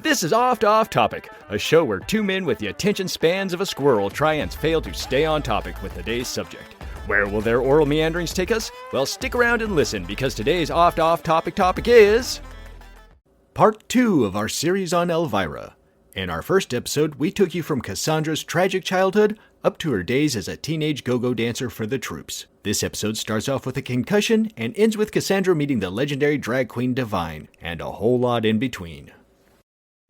This is Off Topic, a show where two men with the attention spans of a squirrel try and fail to stay on topic with today's subject. Where will their oral meanderings take us? Well, stick around and listen, because today's Off topic is... Part 2 of our series on Elvira. In our first episode, we took you from Cassandra's tragic childhood up to her days as a teenage go-go dancer for the troops. This episode starts off with a concussion and ends with Cassandra meeting the legendary drag queen Divine, and a whole lot in between.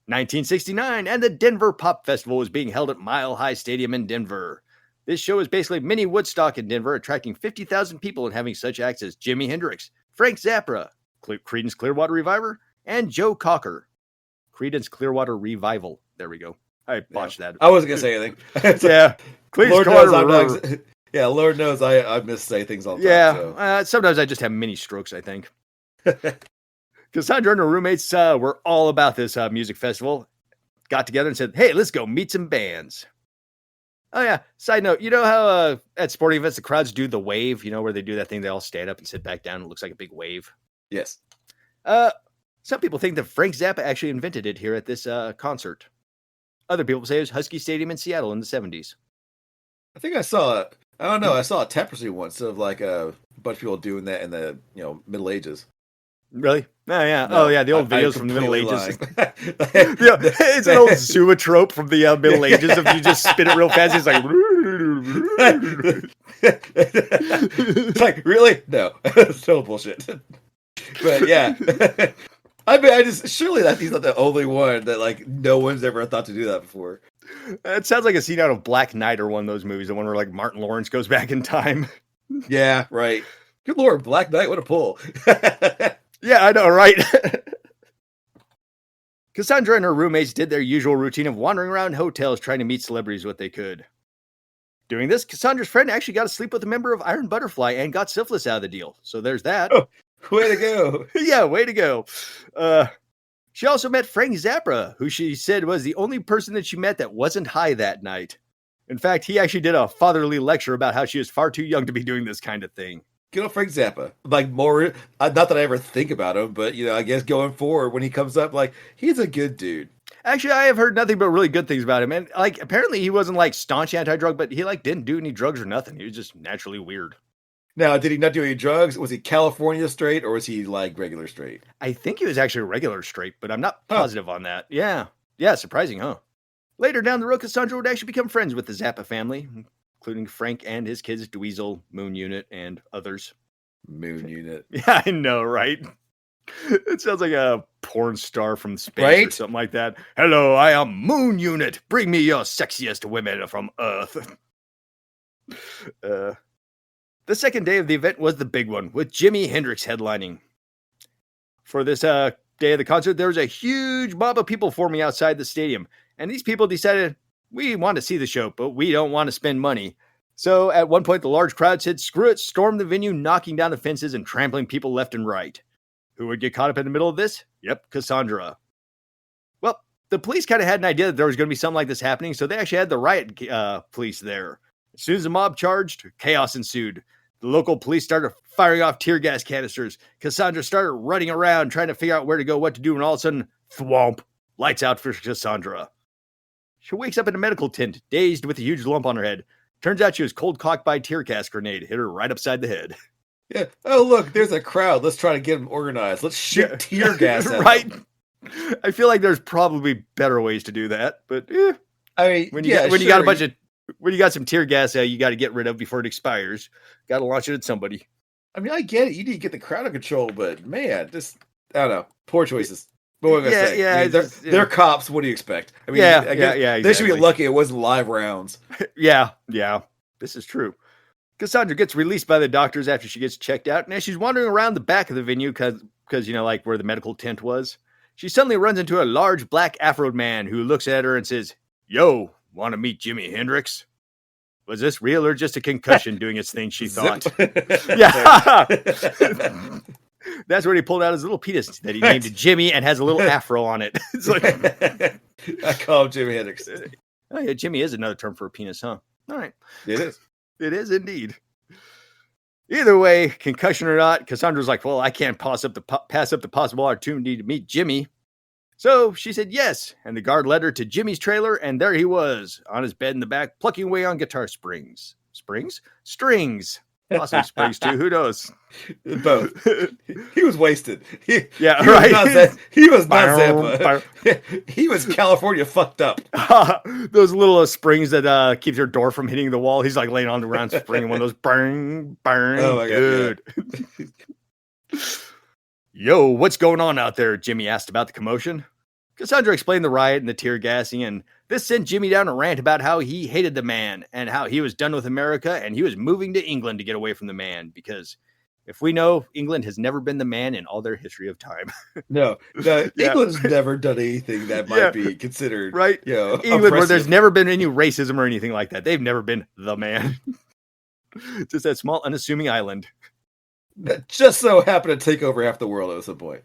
1969, and the Denver Pop Festival was being held at Mile High Stadium in Denver. This show is basically mini Woodstock in Denver, attracting 50,000 people and having such acts as Jimi Hendrix, Frank Zappa, Creedence Clearwater Revival, and Joe Cocker. Creedence Clearwater Revival. There we go. I botched that. I wasn't going to say anything. Yeah. Lord knows Lord knows I missay things all the time. So. Sometimes I just have mini strokes, I think. Cassandra and her roommates were all about this music festival. Got together and said, hey, let's go meet some bands. Oh, yeah. Side note, you know how at sporting events the crowds do the wave? You know, where they do that thing, they all stand up and sit back down. It looks like a big wave. Yes. Some people think that Frank Zappa actually invented it here at this concert. Other people say it was Husky Stadium in Seattle in the 70s. I think I saw a tapestry once of like a bunch of people doing that in the Middle Ages. Really? Oh, yeah. No, the old videos from the Middle Ages. Lying. Yeah, it's an old zoetrope from the Middle Ages. If you just spin it real fast, it's like... It's like, really? No. It's total bullshit. But yeah. I mean, surely he's not the only one that like no one's ever thought to do that before. It sounds like a scene out of Black Knight or one of those movies, the one where like Martin Lawrence goes back in time. Yeah, right. Good Lord, Black Knight, what a pull. Yeah, I know, right? Cassandra and her roommates did their usual routine of wandering around hotels trying to meet celebrities what they could. Doing this, Cassandra's friend actually got to sleep with a member of Iron Butterfly and got syphilis out of the deal. So there's that. Oh, way to go. Yeah, way to go. She also met Frank Zappa, who she said was the only person that she met that wasn't high that night. In fact, he actually did a fatherly lecture about how she was far too young to be doing this kind of thing. Good old Frank Zappa. Like, more, not that I ever think about him, but, I guess going forward, when he comes up, like, he's a good dude. Actually, I have heard nothing but really good things about him. And, like, apparently he wasn't, like, staunch anti-drug, but he, like, didn't do any drugs or nothing. He was just naturally weird. Now, did he not do any drugs? Was he California straight, or was he, like, regular straight? I think he was actually regular straight, but I'm not positive on that. Yeah. Yeah, surprising, huh? Later down the road, Cassandra would actually become friends with the Zappa family, including Frank and his kids, Dweezil, Moon Unit, and others. Moon Unit. Yeah, I know, right? It sounds like a porn star from space, right? Or something like that. Hello, I am Moon Unit. Bring me your sexiest women from Earth. The second day of the event was the big one, with Jimi Hendrix headlining. For this day of the concert, there was a huge mob of people forming outside the stadium, and these people decided, we want to see the show, but we don't want to spend money. So at one point, the large crowd said, screw it, stormed the venue, knocking down the fences and trampling people left and right. Who would get caught up in the middle of this? Yep, Cassandra. Well, the police kind of had an idea that there was going to be something like this happening, so they actually had the riot police there. As soon as the mob charged, chaos ensued. The local police started firing off tear gas canisters. Cassandra started running around trying to figure out where to go, what to do, and all of a sudden, thwomp, lights out for Cassandra. She wakes up in a medical tent, dazed with a huge lump on her head. Turns out she was cold-cocked by a tear gas grenade, hit her right upside the head. Yeah. Oh, look, there's a crowd. Let's try to get them organized. Let's shoot tear gas at right? them. I feel like there's probably better ways to do that, but I mean, when you got some tear gas you got to get rid of before it expires, got to launch it at somebody. I mean, I get it. You need to get the crowd under control, but man, just I don't know, poor choices. What am I gonna say? Yeah, I mean, they're cops. What do you expect? I mean, exactly. They should be lucky it wasn't live rounds. Yeah, this is true. Cassandra gets released by the doctors after she gets checked out, and as she's wandering around the back of the venue, because like where the medical tent was, she suddenly runs into a large black afroed man who looks at her and says, "Yo, want to meet Jimi Hendrix?" Was this real or just a concussion doing its thing, she thought? Yeah. That's where he pulled out his little penis that he named Jimmy and has a little afro on it. It's like I call him Jimi Hendrix. Oh, yeah, Jimmy is another term for a penis, huh? All right. It is. It is indeed. Either way, concussion or not, Cassandra's like, well, I can't pass up the possible opportunity to meet Jimmy. So she said yes, and the guard led her to Jimmy's trailer, and there he was, on his bed in the back, plucking away on guitar strings. Springs? Strings. Possibly springs too, who knows? Both. He was wasted. Yeah, he right. He was not Zappa. He was California fucked up. Those little springs that keeps your door from hitting the wall. He's like laying on the ground, springing one of those. Bang, bang. Oh my dude. God, yeah. Yo, what's going on out there? Jimmy asked about the commotion. Cassandra explained the riot and the tear gassing, and this sent Jimmy down a rant about how he hated the man and how he was done with America and he was moving to England to get away from the man, because if we know, England has never been the man in all their history of time. No, England's never done anything that might be considered, right? England, oppressive. Where there's never been any racism or anything like that. They've never been the man. Just that small, unassuming island that just so happened to take over half the world at some point.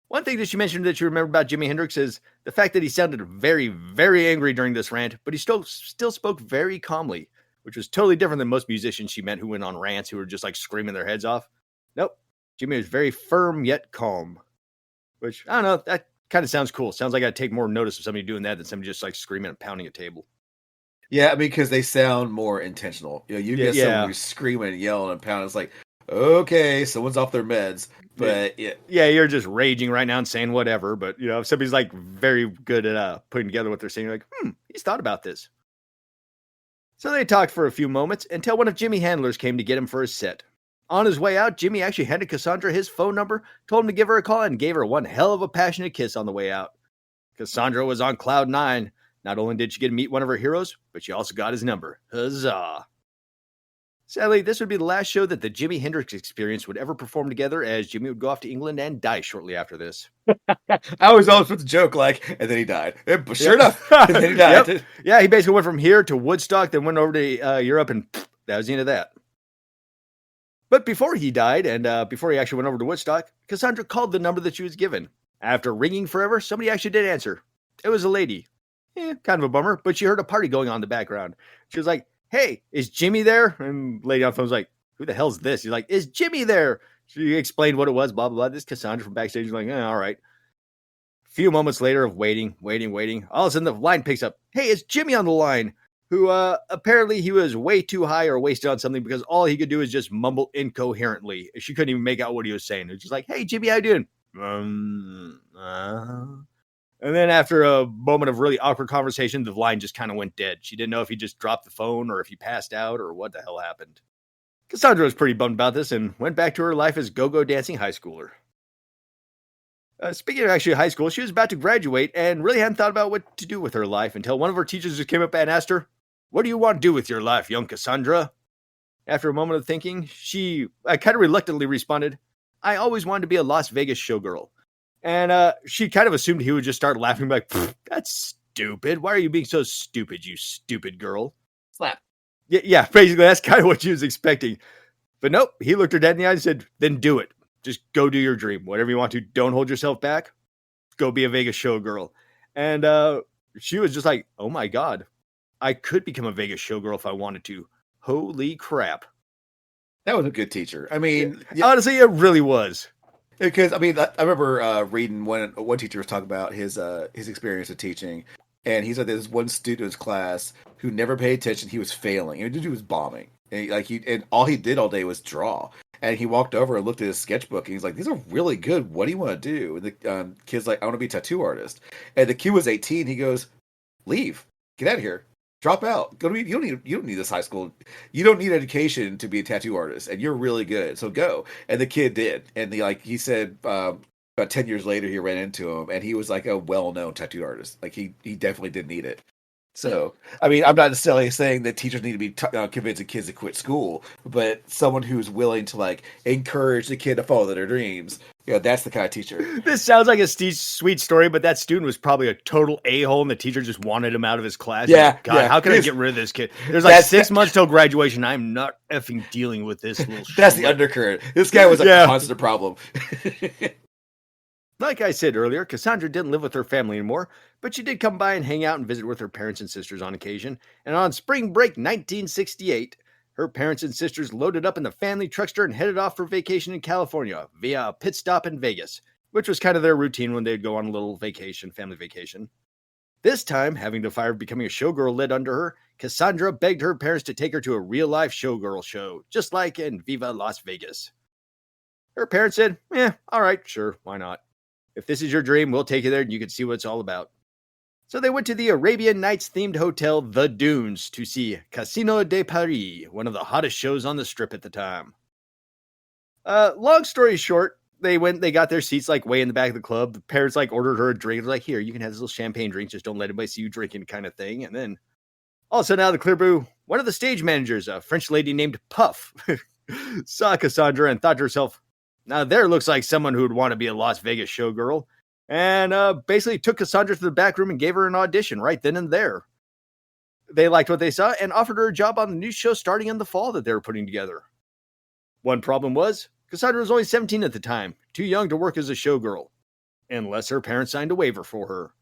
One thing that you mentioned that you remember about Jimi Hendrix is the fact that he sounded very, very angry during this rant, but he still spoke very calmly, which was totally different than most musicians she met who went on rants who were just like screaming their heads off. Nope. Jimmy was very firm yet calm, which, I don't know, that kind of sounds cool. Sounds like I'd take more notice of somebody doing that than somebody just like screaming and pounding a table. Yeah, I mean, because they sound more intentional. You get someone who's screaming and yelling and pounding. It's like, okay, someone's off their meds. But yeah, you're just raging right now and saying whatever. But if somebody's like very good at putting together what they're saying, you're like, he's thought about this. So they talked for a few moments until one of Jimmy's handlers came to get him for his set. On his way out, Jimmy actually handed Cassandra his phone number, told him to give her a call, and gave her one hell of a passionate kiss on the way out. Cassandra was on cloud 9. Not only did she get to meet one of her heroes, but she also got his number. Huzzah! Sadly, this would be the last show that the Jimi Hendrix Experience would ever perform together, as Jimmy would go off to England and die shortly after this. I was always put the joke and then he died. Sure enough, and then he died. Yep. Yeah, he basically went from here to Woodstock, then went over to Europe, and that was the end of that. But before he died, and before he actually went over to Woodstock, Cassandra called the number that she was given. After ringing forever, somebody actually did answer. It was a lady. Kind of a bummer, but she heard a party going on in the background. She was like, "Hey, is Jimmy there?" And the lady on the phone was like, "Who the hell's this?" He's like, "Is Jimmy there?" She explained what it was, blah, blah, blah. This Cassandra from backstage was like, all right. A few moments later of waiting. All of a sudden, the line picks up. "Hey, it's Jimmy on the line," who apparently he was way too high or wasted on something, because all he could do is just mumble incoherently. She couldn't even make out what he was saying. It was just like, "Hey, Jimmy, how you doing?" And then after a moment of really awkward conversation, the line just kind of went dead. She didn't know if he just dropped the phone or if he passed out or what the hell happened. Cassandra was pretty bummed about this and went back to her life as go-go dancing high schooler. Speaking of actually high school, she was about to graduate and really hadn't thought about what to do with her life until one of her teachers just came up and asked her, "What do you want to do with your life, young Cassandra?" After a moment of thinking, she kind of reluctantly responded, "I always wanted to be a Las Vegas showgirl." And she kind of assumed he would just start laughing, like, "That's stupid. Why are you being so stupid, you stupid girl?" Slap. Yeah, basically, that's kind of what she was expecting. But nope, he looked her dead in the eye and said, "Then do it. Just go do your dream. Whatever you want to. Don't hold yourself back. Go be a Vegas showgirl." And she was just like, "Oh my God, I could become a Vegas showgirl if I wanted to. Holy crap." That was a good teacher. I mean, honestly, it really was. Because I mean, I remember reading one teacher was talking about his experience of teaching, and he said there's one student in his class who never paid attention. He was failing, and he was bombing, and all he did all day was draw. And he walked over and looked at his sketchbook, and he's like, "These are really good. What do you want to do?" And the kid's like, "I want to be a tattoo artist." And the kid was 18. He goes, "Leave, get out of here. Drop out. Go to you don't need this high school. You don't need education to be a tattoo artist, and you're really good. So go." And the kid did. And he said about 10 years later he ran into him, and he was like a well-known tattoo artist. Like he definitely did need it. So I mean, I'm not necessarily saying that teachers need to be convincing kids to quit school, but someone who's willing to encourage the kid to follow their dreams. That's the kind of teacher. This sounds like a sweet story, but that student was probably a total a-hole, and the teacher just wanted him out of his class. Yeah. God, how can I get rid of this kid? There's 6 months till graduation. I'm not effing dealing with this little shit. That's the undercurrent. This guy was a constant problem. Like I said earlier, Cassandra didn't live with her family anymore, but she did come by and hang out and visit with her parents and sisters on occasion. And on spring break 1968, her parents and sisters loaded up in the family truckster and headed off for vacation in California via a pit stop in Vegas. which was kind of their routine when they'd go on a little vacation, family vacation. This time, having the fire of becoming a showgirl lit under her, Cassandra begged her parents to take her to a real-life showgirl show, just like in Viva Las Vegas. Her parents said, all right, sure, why not? If this is your dream, we'll take you there and you can see what it's all about. So they went to the Arabian Nights-themed hotel, The Dunes, to see Casino de Paris, one of the hottest shows on the strip at the time. Long story short, they got their seats like way in the back of the club. The parents like ordered her a drink. They're like, here, you can have this little champagne drink. Just don't let anybody see you drinking kind of thing. And then all of a sudden out of the clear blue, one of the stage managers, a French lady named Puff, saw Cassandra and thought to herself, now there looks like someone who would want to be a Las Vegas showgirl. And basically took Cassandra to the back room and gave her an audition right then and there. They liked what they saw and offered her a job on the new show starting in the fall that they were putting together. One problem was, Cassandra was only 17 at the time, too young to work as a showgirl, unless her parents signed a waiver for her.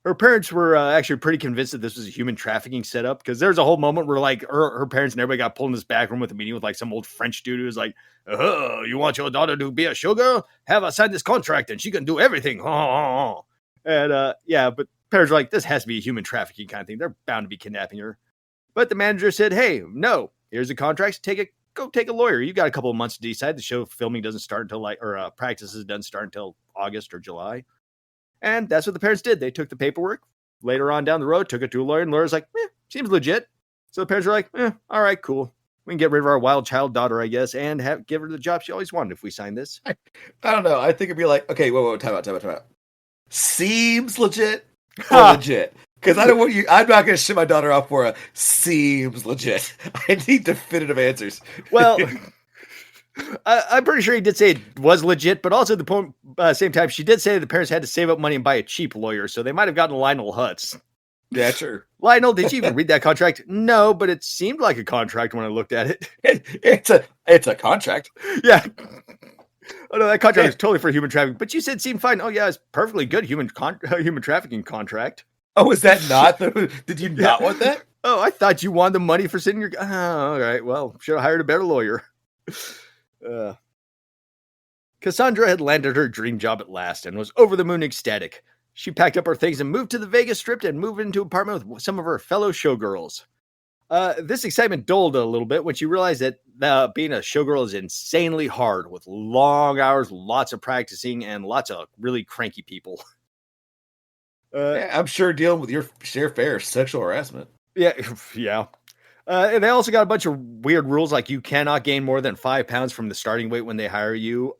Her parents were actually pretty convinced that this was a human trafficking setup, because there's a whole moment where like her parents and everybody got pulled in this back room with a meeting with like some old French dude who was like, oh, you want your daughter to be a showgirl? Have her sign this contract and she can do everything. And but parents were like, this has to be a human trafficking kind of thing. They're bound to be kidnapping her. But the manager said, hey, no, here's the contract. Go take a lawyer. You got a couple of months to decide. The show filming doesn't start until practices doesn't start until August or July. And that's what the parents did. They took the paperwork later on down the road, took it to a lawyer, and the lawyer's like, seems legit. So the parents are like, all right, cool. We can get rid of our wild child daughter, I guess, and give her the job she always wanted if we sign this. I don't know. I think it'd be like, okay, whoa, time out. Seems legit or legit? Because I don't want you. I'm not going to ship my daughter off for a seems legit. I need definitive answers. Well, I'm pretty sure he did say it was legit, but also at the same time, she did say the parents had to save up money and buy a cheap lawyer, so they might have gotten Lionel Hutz. Yeah, sure. Lionel, did you even read that contract? No, but it seemed like a contract when I looked at it. It's a contract. Yeah. Oh no, that contract is totally for human trafficking. But you said it seemed fine. Oh yeah, it's perfectly good human trafficking contract. Oh, is that not? Did you not want that? Oh, I thought you wanted the money for sitting your. Oh, all right. Well, should have hired a better lawyer. Cassandra had landed her dream job at last and was over the moon ecstatic. She packed up her things and moved to the Vegas Strip and moved into an apartment with some of her fellow showgirls. This excitement dulled a little bit when she realized that being a showgirl is insanely hard with long hours, lots of practicing, and lots of really cranky people. I'm sure dealing with your share fair sexual harassment. Yeah. And they also got a bunch of weird rules, like you cannot gain more than 5 pounds from the starting weight when they hire you.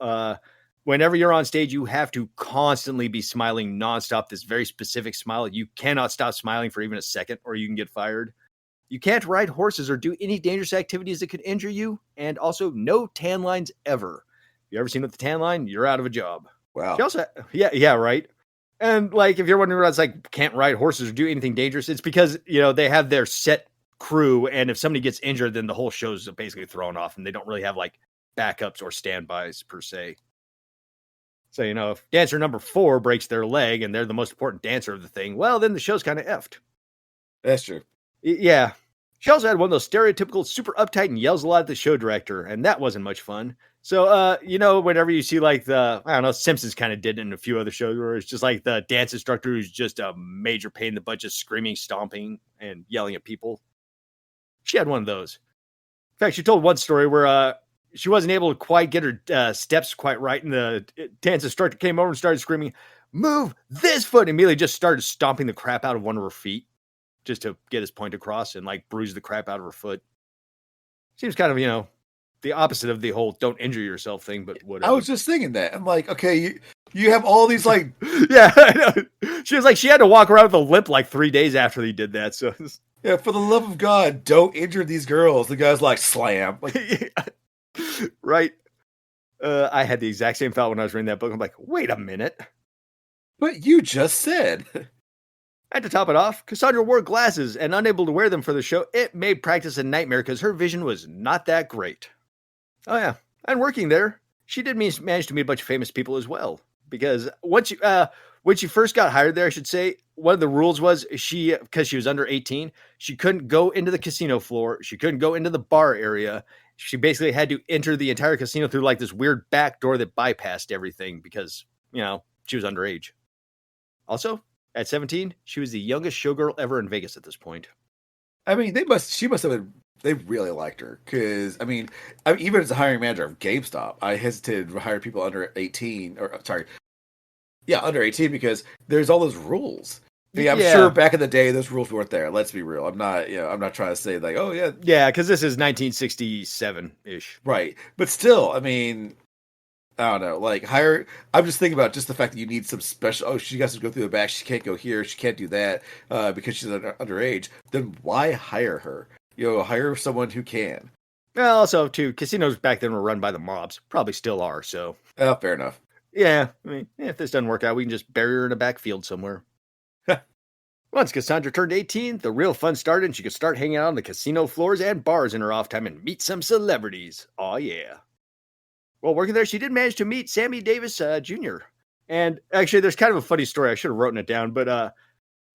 Whenever you're on stage, you have to constantly be smiling nonstop. This very specific smile. You cannot stop smiling for even a second or you can get fired. You can't ride horses or do any dangerous activities that could injure you. And also no tan lines ever. If you ever seen with the tan line, you're out of a job. Wow. She also, yeah, right. And like, if you're wondering why it's like, can't ride horses or do anything dangerous, it's because, they have their set crew. And if somebody gets injured, then the whole show's basically thrown off and they don't really have like backups or standbys per se. So, if dancer number 4 breaks their leg and they're the most important dancer of the thing, well, then the show's kind of effed. That's true. Yeah. She also had one of those stereotypical super uptight and yells a lot at the show director, and that wasn't much fun. So, whenever you see like Simpsons kind of did it in a few other shows where it's just like the dance instructor who's just a major pain in the butt, just screaming, stomping, and yelling at people. She had one of those. In fact, she told one story where she wasn't able to quite get her steps quite right, and the dance instructor came over and started screaming, "Move this foot!" and immediately just started stomping the crap out of one of her feet just to get his point across and like bruise the crap out of her foot. Seems kind of, the opposite of the whole don't injure yourself thing, but whatever. I was just thinking that. I'm like, okay, you have all these like... Yeah, I know. She was like, she had to walk around with a limp like 3 days after he did that. So yeah, for the love of God, don't injure these girls. The guy's like, slam. Like, right. I had the exact same thought when I was reading that book. I'm like, wait a minute. But you just said. And to top it off, Cassandra wore glasses and unable to wear them for the show, it made practice a nightmare because her vision was not that great. Oh yeah, and working there, she did manage to meet a bunch of famous people as well. Because when she first got hired there, I should say, one of the rules was because she was under 18, she couldn't go into the casino floor. She couldn't go into the bar area. She basically had to enter the entire casino through like this weird back door that bypassed everything because she was underage. Also, at 17, she was the youngest showgirl ever in Vegas at this point. I mean, she must have been, they really liked her. Because, even as a hiring manager of GameStop, I hesitated to hire people under 18, under 18, because there's all those rules. I'm sure back in the day, those rules weren't there. Let's be real. I'm not trying to say like, oh yeah. Yeah, because this is 1967-ish. Right. But still, I don't know. Like, I'm just thinking about just the fact that you need some special. Oh, she has to go through the back. She can't go here. She can't do that because she's underage. Then why hire her? Hire someone who can. Well, also, too, casinos back then were run by the mobs. Probably still are, so. Oh, fair enough. Yeah, if this doesn't work out, we can just bury her in a backfield somewhere. Once Cassandra turned 18, the real fun started and she could start hanging out on the casino floors and bars in her off time and meet some celebrities. Oh, yeah. While working there, she did manage to meet Sammy Davis Jr. And actually, there's kind of a funny story. I should have written it down, but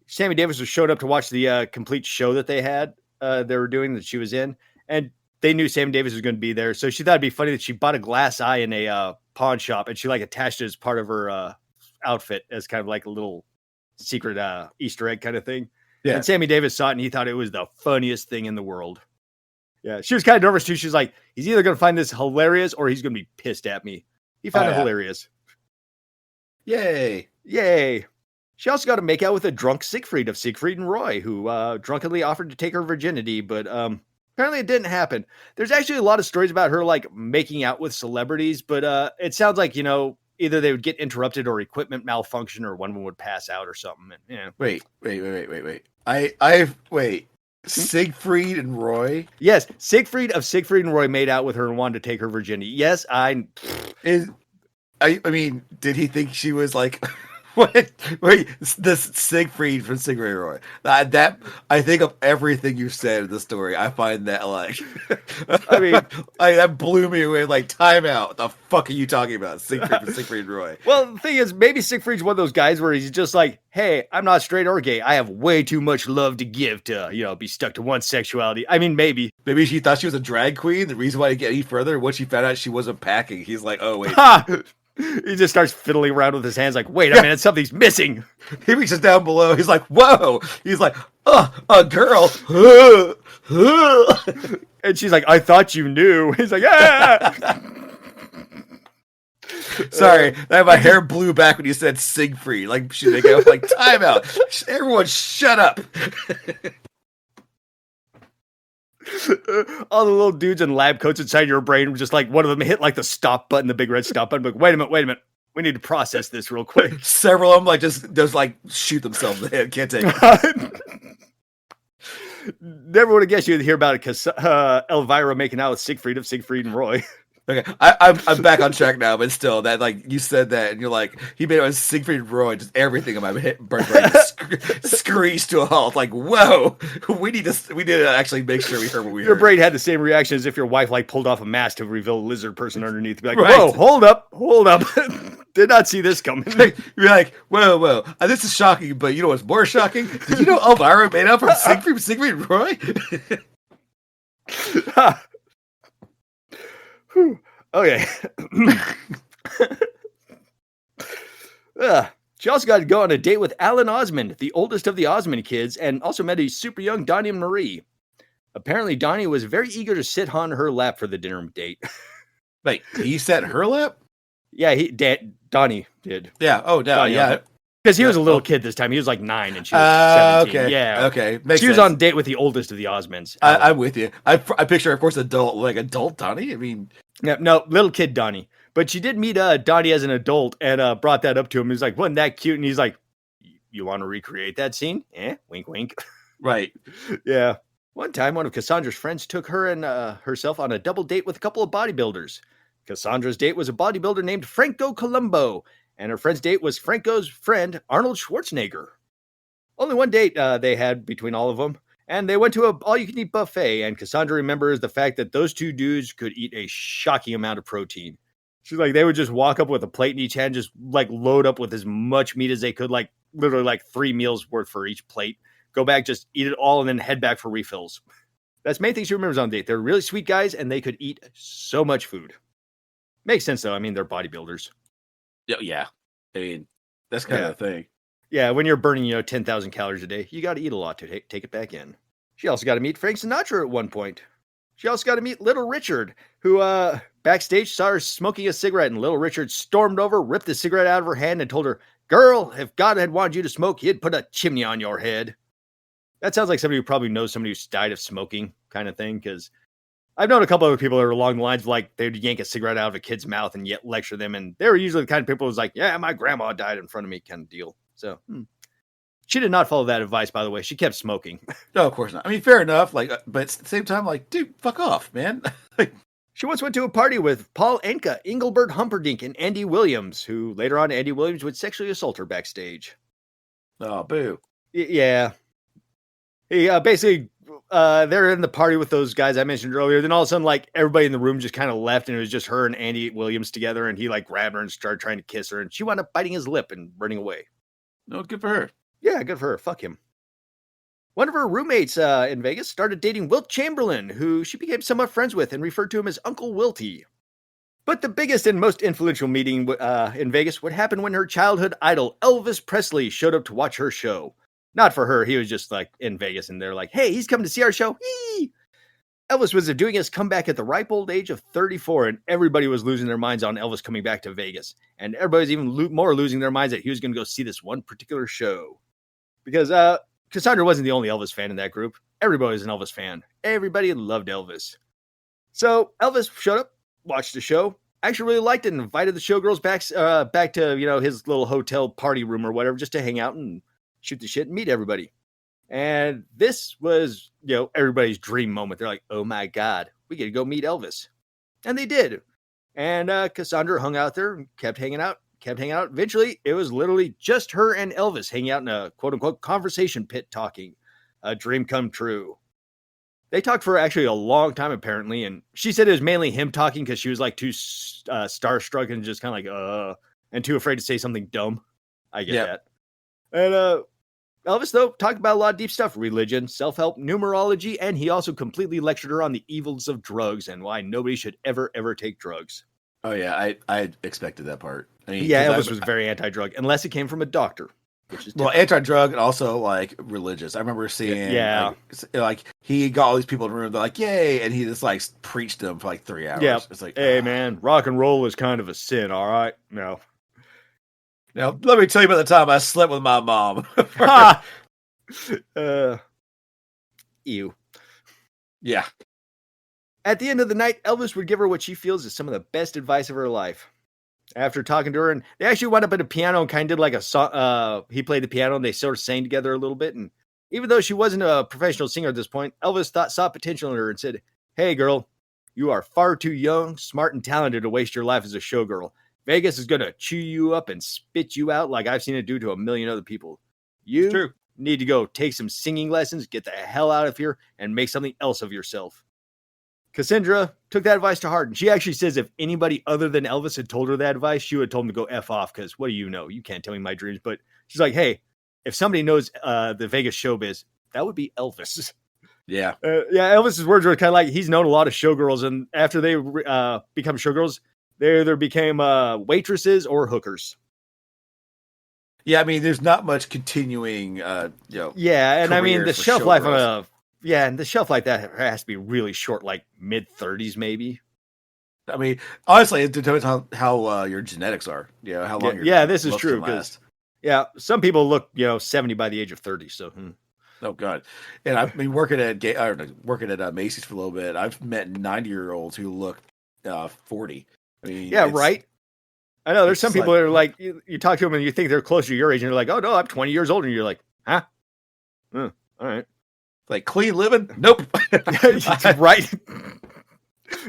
Sammy Davis showed up to watch the complete show that they had, they were doing that she was in. And they knew Sammy Davis was going to be there. So she thought it'd be funny that she bought a glass eye in a pawn shop and she attached it as part of her outfit as kind of like a little secret Easter egg kind of thing. Yeah. And Sammy Davis saw it and he thought it was the funniest thing in the world. Yeah. She was kind of nervous too. She's like, he's either going to find this hilarious or he's going to be pissed at me. He found it hilarious. Yay. Yay. She also got to make out with a drunk Siegfried of Siegfried and Roy, who drunkenly offered to take her virginity, but apparently it didn't happen. There's actually a lot of stories about her making out with celebrities, but it sounds like, either they would get interrupted or equipment malfunction or one of them would pass out or something. And, Wait. Siegfried and Roy? Yes, Siegfried of Siegfried and Roy made out with her and wanted to take her virginity. Yes, did he think she was like... Wait, this Siegfried from Siegfried and Roy. That I think of everything you said in the story. I find that that blew me away. Like, time out. What the fuck are you talking about? Siegfried from Siegfried and Roy. Well, the thing is, maybe Siegfried's one of those guys where he's just like, hey, I'm not straight or gay. I have way too much love to give to, be stuck to one sexuality. Maybe. Maybe she thought she was a drag queen. The reason why he didn't get any further, once she found out she wasn't packing, he's like, oh, wait. He just starts fiddling around with his hands like, wait a minute, something's missing. He reaches down below. He's like, whoa. He's like, a girl. And she's like, I thought you knew. He's like, ah. Sorry, my hair blew back when you said Siegfried. Like, she's like, time out. Everyone shut up. All the little dudes in lab coats inside your brain were just like, one of them hit the stop button, the big red stop button. Like, wait a minute. We need to process this real quick. Several of them just shoot themselves in the head. Can't take it. Never would have guessed you'd hear about it because Elvira making out with Siegfried of Siegfried and Roy. Okay, I'm back on track now, but still, that you said that, and you're like, he made it with Siegfried and Roy, just everything in my brain screeched to a halt. Like, whoa, we need to actually make sure we heard what we heard. Your brain had the same reaction as if your wife pulled off a mask to reveal a lizard person underneath. Be like, whoa, hold up, did not see this coming. You're like, whoa, this is shocking, but you know what's more shocking? Did you know Elvira made out from Siegfried and Roy? Okay. She also got to go on a date with Alan Osmond, the oldest of the Osmond kids, and also met a super young Donnie Marie. Apparently, Donnie was very eager to sit on her lap for the dinner date. Wait, he sat in her lap? Yeah, Donnie did. Yeah. Oh, no, yeah. Because he was a little kid this time. He was 9 and she was 17. Okay. Yeah. Okay. She was on a date with the oldest of the Osmonds. I'm with you. I picture, of course, adult Donnie. No, little kid Donnie. But she did meet Donnie as an adult and brought that up to him. He was like, wasn't that cute? And he's like, you want to recreate that scene? Wink, wink. Right. Yeah. One time, one of Cassandra's friends took her and herself on a double date with a couple of bodybuilders. Cassandra's date was a bodybuilder named Franco Colombo. And her friend's date was Franco's friend, Arnold Schwarzenegger. Only one date they had between all of them, and they went to an all-you-can-eat buffet, and Cassandra remembers the fact that those two dudes could eat a shocking amount of protein. She's like, they would just walk up with a plate in each hand, just load up with as much meat as they could, literally 3 meals worth for each plate. Go back, just eat it all, and then head back for refills. That's the main thing she remembers on the date. They're really sweet guys, and they could eat so much food. Makes sense, though. They're bodybuilders. Yeah. I mean, that's kind of the thing. Yeah, when you're burning, 10,000 calories a day, you got to eat a lot to take it back in. She also got to meet Frank Sinatra at one point. She also got to meet Little Richard, who backstage saw her smoking a cigarette, and Little Richard stormed over, ripped the cigarette out of her hand, and told her, "Girl, if God had wanted you to smoke, he'd put a chimney on your head." That sounds like somebody who probably knows somebody who's died of smoking kind of thing, because I've known a couple other people that are along the lines of like they'd yank a cigarette out of a kid's mouth and yet lecture them, and they were usually the kind of people who's like, "Yeah, my grandma died in front of me," kind of deal. So she did not follow that advice, by the way. She kept smoking. No, of course not. I mean, fair enough. Like, but at the same time, like, dude, fuck off, man. She once went to a party with Paul Anka, Engelbert Humperdinck, and Andy Williams, who later on Andy Williams would sexually assault her backstage. Oh, boo. Yeah. He basically, they're in the party with those guys I mentioned earlier. Then all of a sudden, like, everybody in the room just kind of left, and it was just her and Andy Williams together, and he, like, grabbed her and started trying to kiss her, and she wound up biting his lip and running away. No, good for her. Yeah, good for her. Fuck him. One of her roommates in Vegas started dating Wilt Chamberlain, who she became somewhat friends with and referred to him as Uncle Wilty. But the biggest and most influential meeting in Vegas would happen when her childhood idol, Elvis Presley, showed up to watch her show. Not for her, he was just like in Vegas, and they're like, "Hey, he's coming to see our show." Yee! Elvis was doing his comeback at the ripe old age of 34, and everybody was losing their minds on Elvis coming back to Vegas. And everybody was even more losing their minds that he was going to go see this one particular show. Because Cassandra wasn't the only Elvis fan in that group. Everybody was an Elvis fan. Everybody loved Elvis. So Elvis showed up, watched the show, actually really liked it, and invited the showgirls back to his little hotel party room or whatever, just to hang out and shoot the shit and meet everybody. And this was everybody's dream moment. They're like, "Oh my God, we get to go meet Elvis," and they did. And Cassandra hung out there and kept hanging out. Eventually, it was literally just her and Elvis hanging out in a quote-unquote conversation pit talking. A dream come true. They talked for actually a long time, apparently, and she said it was mainly him talking because she was like too starstruck and just kind of like, and too afraid to say something dumb. I get that. And Elvis, though, talked about a lot of deep stuff: religion, self-help, numerology, and he also completely lectured her on the evils of drugs and why nobody should ever take drugs. Oh, yeah, I expected that part. I mean, yeah, Elvis was very anti-drug, unless it came from a doctor. Which is anti-drug and also, like, religious. I remember seeing, like, he got all these people in the room, they're like, "Yay," and he just, like, preached them for, like, 3 hours. Yeah, it's like, "Hey, man, rock and roll is kind of a sin, all right? No. Now, let me tell you about the time I slept with my mom." Ew. Yeah. At the end of the night, Elvis would give her what she feels is some of the best advice of her life. After talking to her, and they actually wound up at a piano and kind of did like a song. He played the piano and they sort of sang together a little bit. And even though she wasn't a professional singer at this point, Elvis saw potential in her and said, "Hey, girl, you are far too young, smart, and talented to waste your life as a showgirl. Vegas is going to chew you up and spit you out like I've seen it do to a million other people. You need to go take some singing lessons, get the hell out of here, and make something else of yourself." Cassandra took that advice to heart, and she actually says if anybody other than Elvis had told her that advice, she would have told him to go F off, because what do you know? You can't tell me my dreams. But she's like, "Hey, if somebody knows the Vegas showbiz, that would be Elvis." Yeah. Elvis's words were kind of like, he's known a lot of showgirls, and after they become showgirls, they either became waitresses or hookers. Yeah, I mean, there's not much continuing, Yeah, and I mean, the shelf life on and the shelf like that has to be really short, like mid-30s maybe. I mean, honestly, it depends on how your genetics are. How long. This is true. Because some people look 70 by the age of 30. So. Oh God! And I've been working at Macy's for a little bit. I've met 90-year-olds who look 40. I mean, right. I know there's some people that are like you talk to them and you think they're closer to your age, and you're like, "Oh no, I'm 20 years older," and you're like, "Huh? All right." Like clean living? Nope. Right.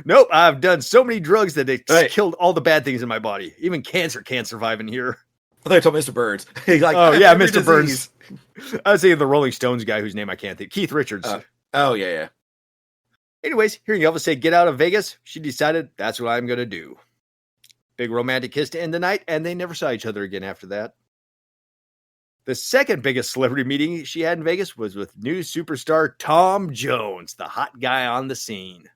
Nope. I've done so many drugs that they killed all the bad things in my body. Even cancer can't survive in here. I thought you told Mr. Burns. He's like, "Oh yeah, Mr. Burns." I was thinking the Rolling Stones guy whose name I can't think. Keith Richards. Yeah. Anyways, hearing Elvis say "get out of Vegas," she decided that's what I'm going to do. Big romantic kiss to end the night, and they never saw each other again after that. The second biggest celebrity meeting she had in Vegas was with new superstar Tom Jones, the hot guy on the scene.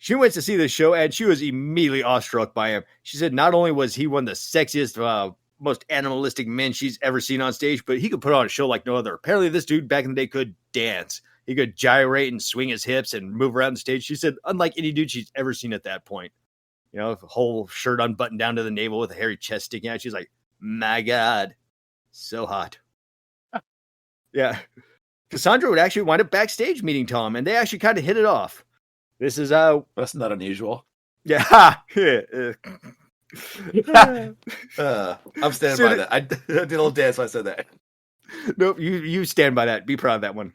She went to see the show, and she was immediately awestruck by him. She said not only was he one of the sexiest, most animalistic men she's ever seen on stage, but he could put on a show like no other. Apparently, this dude back in the day could dance. He could gyrate and swing his hips and move around the stage. She said, unlike any dude she's ever seen at that point. You know, the whole shirt unbuttoned down to the navel with a hairy chest sticking out. She's like, my God, so hot. Yeah. Cassandra would actually wind up backstage meeting Tom, and they actually kind of hit it off. This is That's not unusual. Yeah. I'm standing by that. I did a little dance when I said that. Nope, you stand by that. Be proud of that one.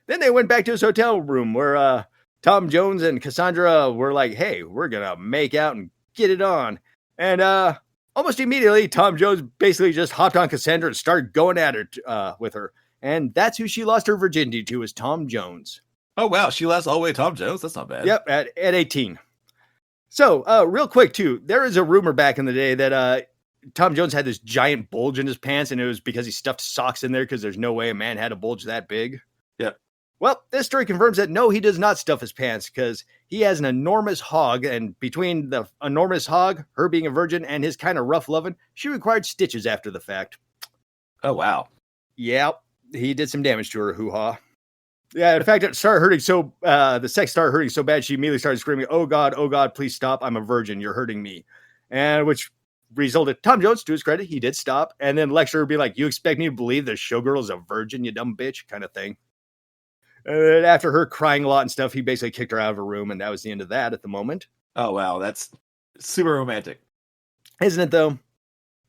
Then they went back to his hotel room where Tom Jones and Cassandra were like, hey, we're going to make out and get it on. And almost immediately, Tom Jones basically just hopped on Cassandra and started going at it with her. And that's who she lost her virginity to, is Tom Jones. Oh, wow. She lasts all the way Tom Jones. That's not bad. Yep, at 18. So, real quick, too, there is a rumor back in the day that Tom Jones had this giant bulge in his pants, and it was because he stuffed socks in there because there's no way a man had a bulge that big. Yep. Well, this story confirms that no, he does not stuff his pants because he has an enormous hog, and between the enormous hog, her being a virgin, and his kind of rough loving, she required stitches after the fact. Oh, wow. Yep, he did some damage to her hoo-ha. Yeah, in fact, it started hurting so, the sex started hurting so bad, she immediately started screaming, oh God, please stop, I'm a virgin, you're hurting me. And which resulted, Tom Jones, to his credit, he did stop, and then lecturer would be like, you expect me to believe the showgirl is a virgin, you dumb bitch, kind of thing. And after her crying a lot and stuff, he basically kicked her out of her room, and that was the end of that at the moment. Oh, wow, that's super romantic. Isn't it, though?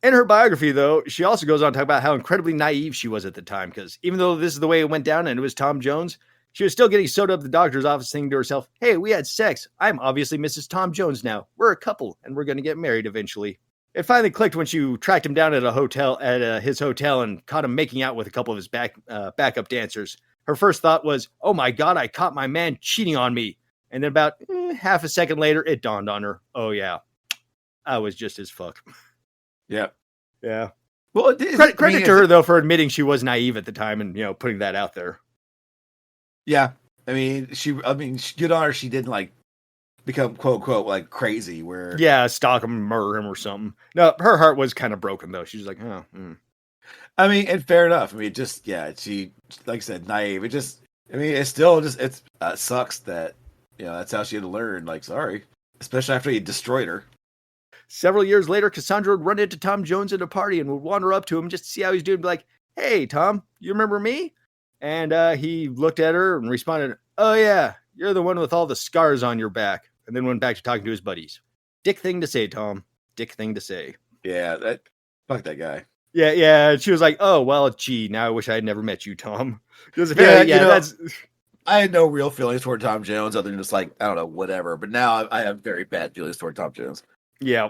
In her biography, though, she also goes on to talk about how incredibly naive she was at the time, because even though this is the way it went down and it was Tom Jones, she was still getting sewed up at the doctor's office thinking to herself, hey, we had sex. I'm obviously Mrs. Tom Jones now. We're a couple, and we're going to get married eventually. It finally clicked when she tracked him down at his hotel and caught him making out with a couple of his backup dancers. Her first thought was, oh my God, I caught my man cheating on me. And then about half a second later, it dawned on her, oh yeah, I was just as fuck. Yeah. Yeah. Well, credit to her, though, for admitting she was naive at the time and, putting that out there. Yeah. I mean, good on her. She didn't like become quote unquote like crazy where. Yeah. Stalk him, murder him or something. No, her heart was kind of broken, though. She was like, oh. I mean, and fair enough. I mean, she, like I said, naive. It still it sucks that, that's how she had to learn. Like, sorry. Especially after he destroyed her. Several years later, Cassandra would run into Tom Jones at a party and would wander up to him just to see how he's doing and be like, hey, Tom, you remember me? And he looked at her and responded, oh, yeah, you're the one with all the scars on your back. And then went back to talking to his buddies. Dick thing to say, Tom. Dick thing to say. Yeah, fuck that guy. Yeah. She was like, oh, well, gee, now I wish I had never met you, Tom. I had no real feelings toward Tom Jones other than just like, I don't know, whatever. But now I have very bad feelings toward Tom Jones. Yeah.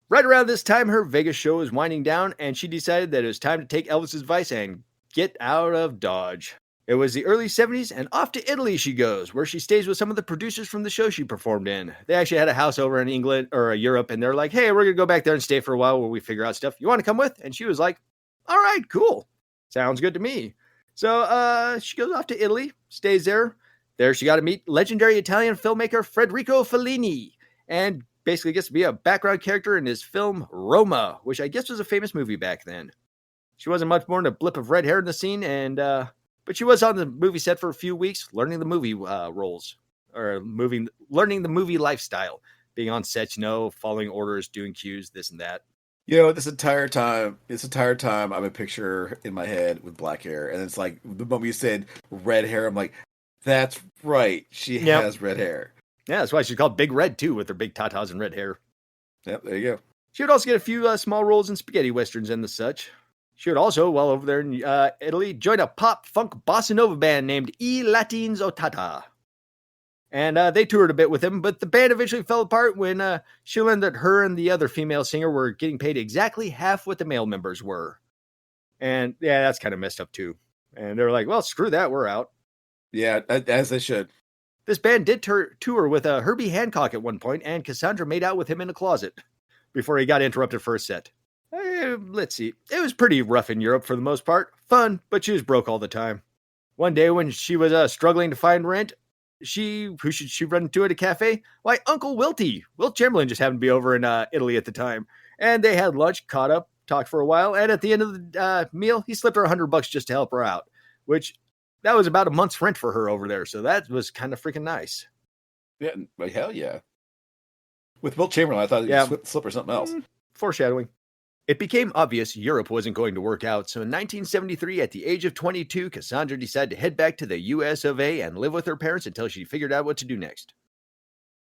Right around this time, her Vegas show was winding down, and she decided that it was time to take Elvis's advice and get out of Dodge. It was the early 70s, and off to Italy she goes, where she stays with some of the producers from the show she performed in. They actually had a house over in England or Europe, and they're like, hey, we're going to go back there and stay for a while while we figure out stuff. You want to come with? And she was like, all right, cool. Sounds good to me. So she goes off to Italy, stays there. There she got to meet legendary Italian filmmaker Federico Fellini, and basically gets to be a background character in his film Roma, which I guess was a famous movie back then. She wasn't much more than a blip of red hair in the scene, but she was on the movie set for a few weeks, learning the movie roles, or learning the movie lifestyle, being on set, following orders, doing cues, this and that. This entire time, I'm a picture in my head with black hair, and it's like the moment you said red hair, I'm like, that's right, she has red hair. Yeah, that's why she's called Big Red, too, with her big tatas and red hair. Yep, there you go. She would also get a few small roles in spaghetti westerns and the such. She would also, while over there in Italy, join a pop-funk bossa nova band named I Latins Otata. And they toured a bit with him, but the band eventually fell apart when she learned that her and the other female singer were getting paid exactly half what the male members were. And, yeah, that's kind of messed up, too. And they were like, well, screw that, we're out. Yeah, as they should. This band did tour with Herbie Hancock at one point, and Cassandra made out with him in a closet before he got interrupted for a set. Let's see. It was pretty rough in Europe for the most part. Fun, but she was broke all the time. One day when she was struggling to find rent, who should she run into at a cafe? Why, Uncle Wilty. Wilt Chamberlain just happened to be over in Italy at the time. And they had lunch, caught up, talked for a while. And at the end of the meal, he slipped her $100 just to help her out, which that was about a month's rent for her over there. So that was kind of freaking nice. Yeah, hell yeah. With Wilt Chamberlain, I thought he'd slip her something else. Foreshadowing. It became obvious Europe wasn't going to work out, so in 1973, at the age of 22, Cassandra decided to head back to the US of A and live with her parents until she figured out what to do next.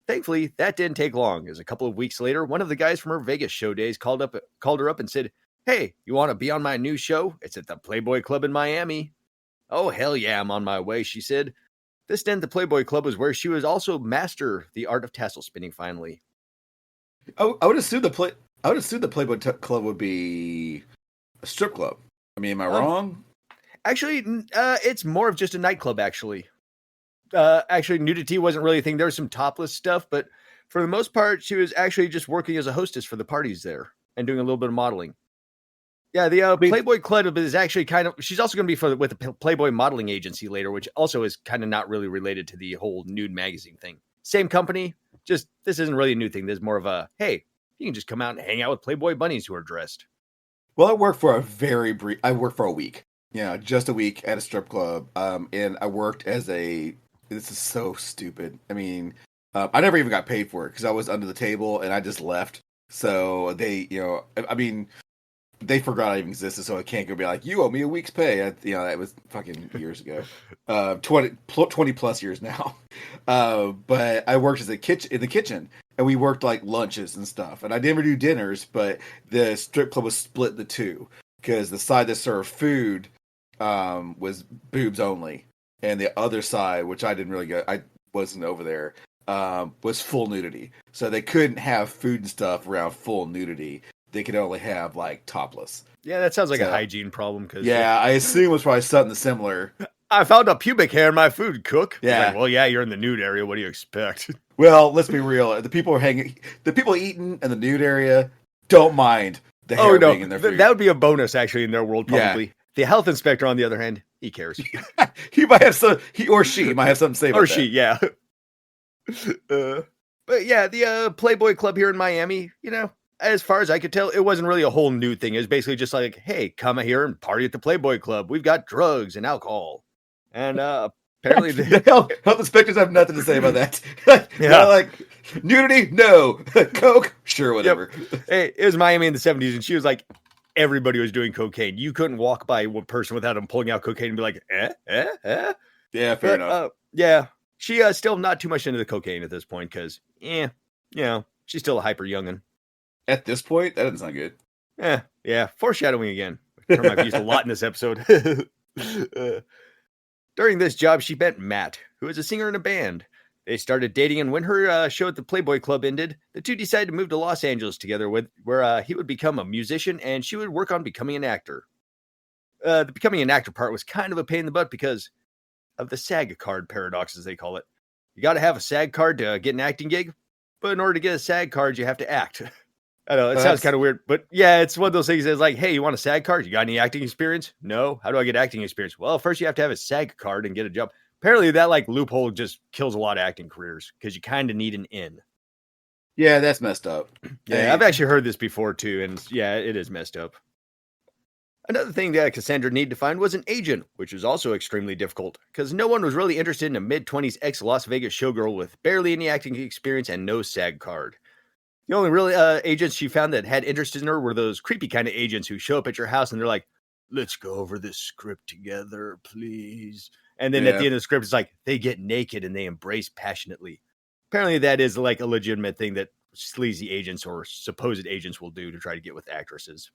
Thankfully, that didn't take long, as a couple of weeks later, one of the guys from her Vegas show days called her up and said, "Hey, you want to be on my new show? It's at the Playboy Club in Miami." "Oh, hell yeah, I'm on my way," she said. This stint at the Playboy Club was where she was also master the art of tassel spinning finally. I would assume the Playboy Club would be a strip club. I mean, am I wrong? Actually, it's more of just a nightclub, actually. Actually, nudity wasn't really a thing. There was some topless stuff, but for the most part, she was actually just working as a hostess for the parties there and doing a little bit of modeling. Yeah, the Playboy Club is actually kind of... She's also going to be with the Playboy modeling agency later, which also is kind of not really related to the whole nude magazine thing. Same company, just this isn't really a new thing. There's more of a, hey, you can just come out and hang out with Playboy bunnies who are dressed. Well, I worked for a week. Yeah, just a week at a strip club. And I worked as this is so stupid. I mean, I never even got paid for it because I was under the table and I just left. So they, they forgot I even existed. So I can't go be like, you owe me a week's pay. That was fucking years ago. 20 plus years now. But I worked in the kitchen. And we worked like lunches and stuff. And I never do dinners, but the strip club was split into two because the side that served food was boobs only, and the other side, which I didn't really I wasn't over there, was full nudity. So they couldn't have food and stuff around full nudity. They could only have like topless. Yeah, that sounds like a hygiene problem. I assume it was probably something similar. I found a pubic hair in my food, cook. Yeah. Like, well, yeah, you're in the nude area. What do you expect? Well, let's be real. The people eating in the nude area don't mind the hair being in their food. That would be a bonus, actually, in their world, probably. Yeah. The health inspector, on the other hand, he cares. He might have he or she might have something to say about that. Or she, yeah. But yeah, the Playboy Club here in Miami, as far as I could tell, it wasn't really a whole nude thing. It was basically just like, hey, come here and party at the Playboy Club. We've got drugs and alcohol. And apparently the health inspectors have nothing to say about that. Like nudity, no. Coke, sure, whatever. Yep. Hey, it was Miami in the 70s, and she was like, everybody was doing cocaine. You couldn't walk by one person without them pulling out cocaine and be like, eh? Yeah, fair enough. Yeah, she still not too much into the cocaine at this point because, she's still a hyper youngin'. At this point, that doesn't sound good. Yeah, foreshadowing again. Term I've used a lot in this episode. During this job, she met Matt, who is a singer in a band. They started dating, and when her show at the Playboy Club ended, the two decided to move to Los Angeles together, where he would become a musician and she would work on becoming an actor. The becoming an actor part was kind of a pain in the butt because of the SAG card paradox, as they call it. You got to have a SAG card to get an acting gig, but in order to get a SAG card, you have to act. I know, it sounds kind of weird, but yeah, it's one of those things that's like, hey, you want a SAG card? You got any acting experience? No. How do I get acting experience? Well, first you have to have a SAG card and get a job. Apparently that loophole just kills a lot of acting careers because you kind of need an in. Yeah, that's messed up. Yeah, I've actually heard this before too, and yeah, it is messed up. Another thing that Cassandra needed to find was an agent, which was also extremely difficult because no one was really interested in a mid-20s ex-Las Vegas showgirl with barely any acting experience and no SAG card. The only really agents she found that had interest in her were those creepy kind of agents who show up at your house and they're like, let's go over this script together, please. And then at the end of the script, it's like they get naked and they embrace passionately. Apparently that is like a legitimate thing that sleazy agents or supposed agents will do to try to get with actresses.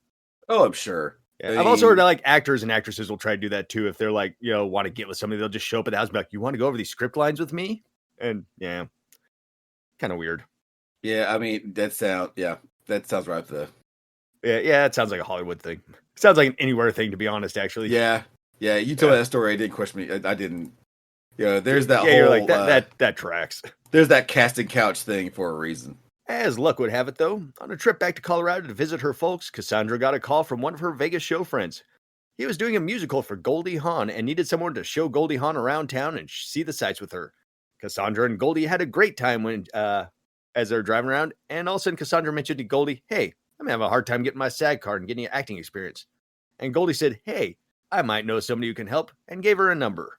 Oh, I'm sure. Yeah. I've also heard like actors and actresses will try to do that too. If they're like, want to get with somebody, they'll just show up at the house and be like, you want to go over these script lines with me? And yeah, kind of weird. Yeah, I mean, that sounds right though. Yeah, it sounds like a Hollywood thing. It sounds like an anywhere thing, to be honest, actually. Yeah, you told that story. I didn't question me. I didn't. There's that whole... You're like, that tracks. There's that casting couch thing for a reason. As luck would have it, though, on a trip back to Colorado to visit her folks, Cassandra got a call from one of her Vegas show friends. He was doing a musical for Goldie Hawn and needed someone to show Goldie Hawn around town and see the sights with her. Cassandra and Goldie had a great time when as they were driving around, and all of a sudden Cassandra mentioned to Goldie, hey, I'm having a hard time getting my SAG card and getting an acting experience. And Goldie said, hey, I might know somebody who can help, and gave her a number.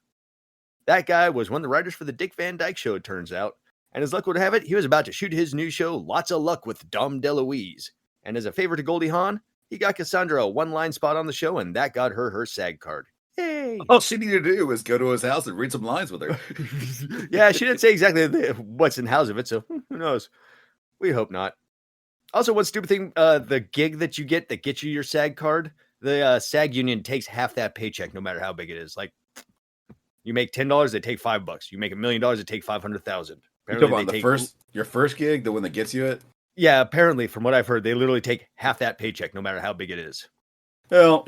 That guy was one of the writers for the Dick Van Dyke Show, it turns out. And as luck would have it, he was about to shoot his new show, Lots of Luck with Dom DeLuise. And as a favor to Goldie Hawn, he got Cassandra a one-line spot on the show, and that got her SAG card. Yay! All she needed to do was go to his house and read some lines with her. Yeah, she didn't say exactly what's in the house of it, so who knows? We hope not. Also, one stupid thing, the gig that you get that gets you your SAG card, the SAG union takes half that paycheck no matter how big it is. Like, you make $10, they take $5. You make $1 million, they take $500,000. Your first gig, the one that gets you it? Yeah, apparently, from what I've heard, they literally take half that paycheck no matter how big it is. Well,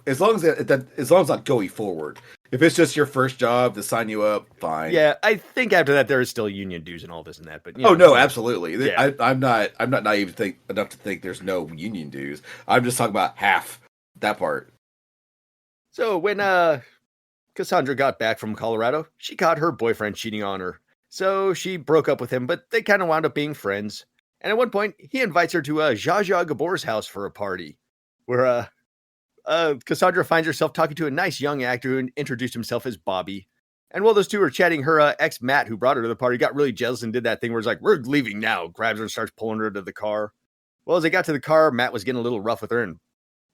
as long as it's not going forward. If it's just your first job to sign you up, fine. Yeah, I think after that there is still union dues and all this and that. But no, absolutely. Yeah. I'm not naive enough to think there's no union dues. I'm just talking about half that part. So when Cassandra got back from Colorado, she caught her boyfriend cheating on her. So she broke up with him, but they kind of wound up being friends. And at one point, he invites her to Zsa Zsa Gabor's house for a party, where Cassandra finds herself talking to a nice young actor who introduced himself as Bobby. And while those two were chatting, her ex Matt, who brought her to the party, got really jealous and did that thing where it's like, we're leaving now, grabs her and starts pulling her to the car. Well, as they got to the car, Matt was getting a little rough with her, and